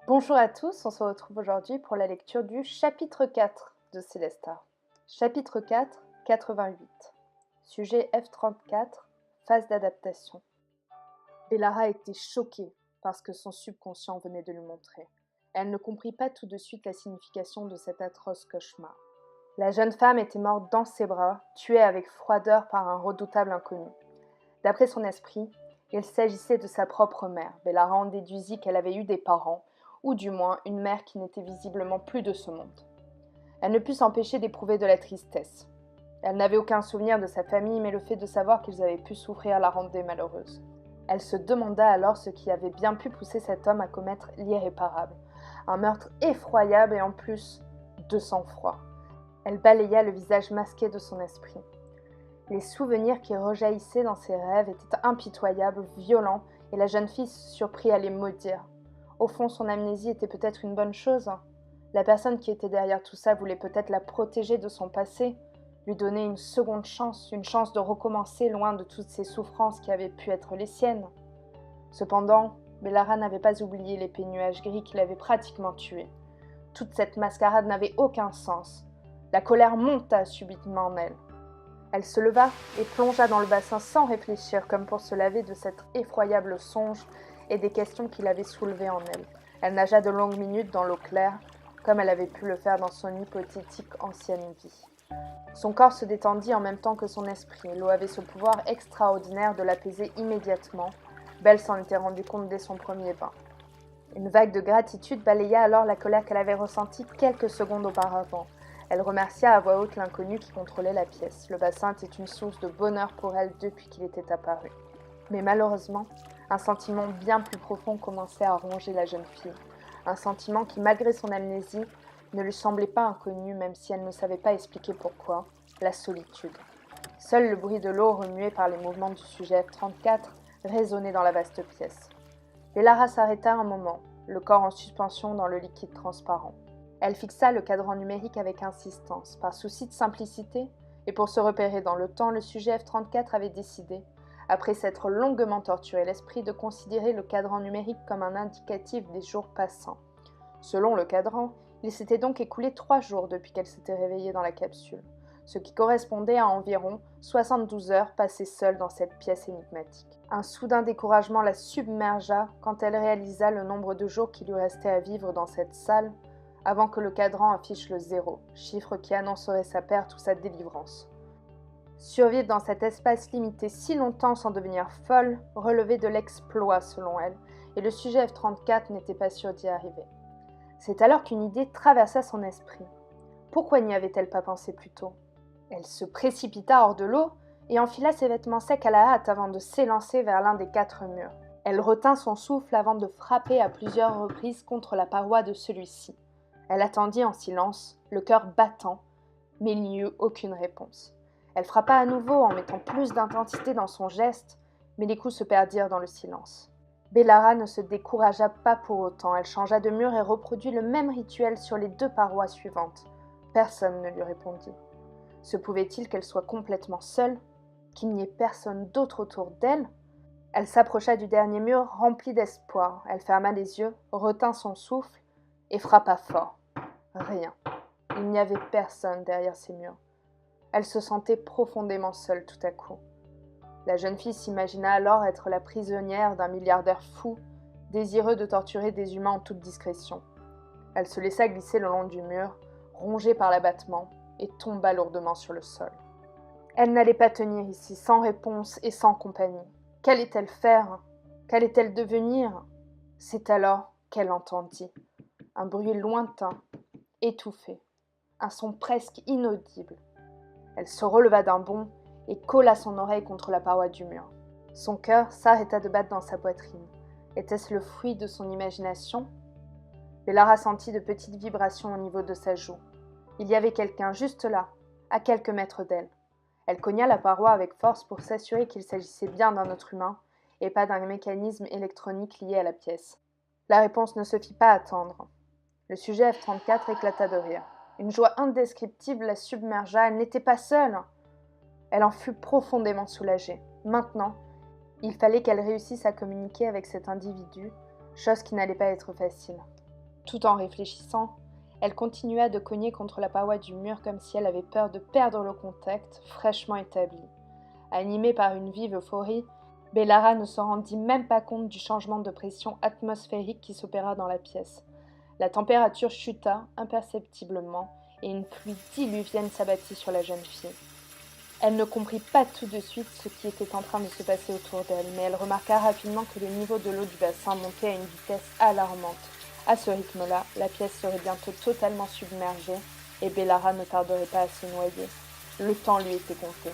Bonjour à tous, on se retrouve aujourd'hui pour la lecture du chapitre 4 de Célestar. Chapitre 4, 88. Sujet F34, phase d'adaptation. Bellara était choquée par ce que son subconscient venait de lui montrer. Elle ne comprit pas tout de suite la signification de cet atroce cauchemar. La jeune femme était morte dans ses bras, tuée avec froideur par un redoutable inconnu. D'après son esprit, il s'agissait de sa propre mère. Bellara en déduisit qu'elle avait eu des parents, ou du moins une mère qui n'était visiblement plus de ce monde. Elle ne put s'empêcher d'éprouver de la tristesse. Elle n'avait aucun souvenir de sa famille, mais le fait de savoir qu'ils avaient pu souffrir la rendait malheureuse. Elle se demanda alors ce qui avait bien pu pousser cet homme à commettre l'irréparable. Un meurtre effroyable et en plus de sang-froid. Elle balaya le visage masqué de son esprit. Les souvenirs qui rejaillissaient dans ses rêves étaient impitoyables, violents, et la jeune fille se surprit à les maudire. Au fond, son amnésie était peut-être une bonne chose. La personne qui était derrière tout ça voulait peut-être la protéger de son passé, lui donner une seconde chance, une chance de recommencer loin de toutes ces souffrances qui avaient pu être les siennes. Cependant, Bellara n'avait pas oublié l'épais nuage gris qui l'avait pratiquement tuée. Toute cette mascarade n'avait aucun sens. La colère monta subitement en elle. Elle se leva et plongea dans le bassin sans réfléchir, comme pour se laver de cet effroyable songe et des questions qu'il avait soulevées en elle. Elle nagea de longues minutes dans l'eau claire, comme elle avait pu le faire dans son hypothétique ancienne vie. Son corps se détendit en même temps que son esprit. L'eau avait ce pouvoir extraordinaire de l'apaiser immédiatement. Belle s'en était rendue compte dès son premier bain. Une vague de gratitude balaya alors la colère qu'elle avait ressentie quelques secondes auparavant. Elle remercia à voix haute l'inconnu qui contrôlait la pièce. Le bassin était une source de bonheur pour elle depuis qu'il était apparu. Mais malheureusement, un sentiment bien plus profond commençait à ronger la jeune fille. Un sentiment qui, malgré son amnésie, ne lui semblait pas inconnu, même si elle ne savait pas expliquer pourquoi, la solitude. Seul le bruit de l'eau remué par les mouvements du sujet F34 résonnait dans la vaste pièce. Bellara s'arrêta un moment, le corps en suspension dans le liquide transparent. Elle fixa le cadran numérique avec insistance. Par souci de simplicité, et pour se repérer dans le temps, le sujet F34 avait décidé, après s'être longuement torturé l'esprit, de considérer le cadran numérique comme un indicatif des jours passants. Selon le cadran, il s'était donc écoulé 3 jours depuis qu'elle s'était réveillée dans la capsule, ce qui correspondait à environ 72 heures passées seule dans cette pièce énigmatique. Un soudain découragement la submergea quand elle réalisa le nombre de jours qui lui restait à vivre dans cette salle avant que le cadran affiche le 0, chiffre qui annoncerait sa perte ou sa délivrance. Survivre dans cet espace limité si longtemps sans devenir folle relevait de l'exploit selon elle, et le sujet F34 n'était pas sûr d'y arriver. C'est alors qu'une idée traversa son esprit. Pourquoi n'y avait-elle pas pensé plus tôt ? Elle se précipita hors de l'eau et enfila ses vêtements secs à la hâte avant de s'élancer vers l'un des 4 murs. Elle retint son souffle avant de frapper à plusieurs reprises contre la paroi de celui-ci. Elle attendit en silence, le cœur battant, mais il n'y eut aucune réponse. Elle frappa à nouveau en mettant plus d'intensité dans son geste, mais les coups se perdirent dans le silence. Bellara ne se découragea pas pour autant. Elle changea de mur et reproduit le même rituel sur les 2 parois suivantes. Personne ne lui répondit. Se pouvait-il qu'elle soit complètement seule, qu'il n'y ait personne d'autre autour d'elle ? Elle s'approcha du dernier mur, remplie d'espoir. Elle ferma les yeux, retint son souffle et frappa fort. Rien. Il n'y avait personne derrière ces murs. Elle se sentait profondément seule tout à coup. La jeune fille s'imagina alors être la prisonnière d'un milliardaire fou, désireux de torturer des humains en toute discrétion. Elle se laissa glisser le long du mur, rongée par l'abattement, et tomba lourdement sur le sol. Elle n'allait pas tenir ici, sans réponse et sans compagnie. Qu'allait-elle faire ? Qu'allait-elle devenir ? C'est alors qu'elle entendit un bruit lointain, étouffé, un son presque inaudible. Elle se releva d'un bond et colla son oreille contre la paroi du mur. Son cœur s'arrêta de battre dans sa poitrine. Était-ce le fruit de son imagination ? Bellara sentit de petites vibrations au niveau de sa joue. Il y avait quelqu'un juste là, à quelques mètres d'elle. Elle cogna la paroi avec force pour s'assurer qu'il s'agissait bien d'un être humain et pas d'un mécanisme électronique lié à la pièce. La réponse ne se fit pas attendre. Le sujet F34 éclata de rire. Une joie indescriptible la submergea. Elle n'était pas seule. Elle en fut profondément soulagée. Maintenant, il fallait qu'elle réussisse à communiquer avec cet individu, chose qui n'allait pas être facile. Tout en réfléchissant, elle continua de cogner contre la paroi du mur comme si elle avait peur de perdre le contact fraîchement établi. Animée par une vive euphorie, Bellara ne se rendit même pas compte du changement de pression atmosphérique qui s'opéra dans la pièce. La température chuta imperceptiblement et une pluie diluvienne s'abattit sur la jeune fille. Elle ne comprit pas tout de suite ce qui était en train de se passer autour d'elle, mais elle remarqua rapidement que le niveau de l'eau du bassin montait à une vitesse alarmante. À ce rythme-là, la pièce serait bientôt totalement submergée et Bellara ne tarderait pas à se noyer. Le temps lui était compté.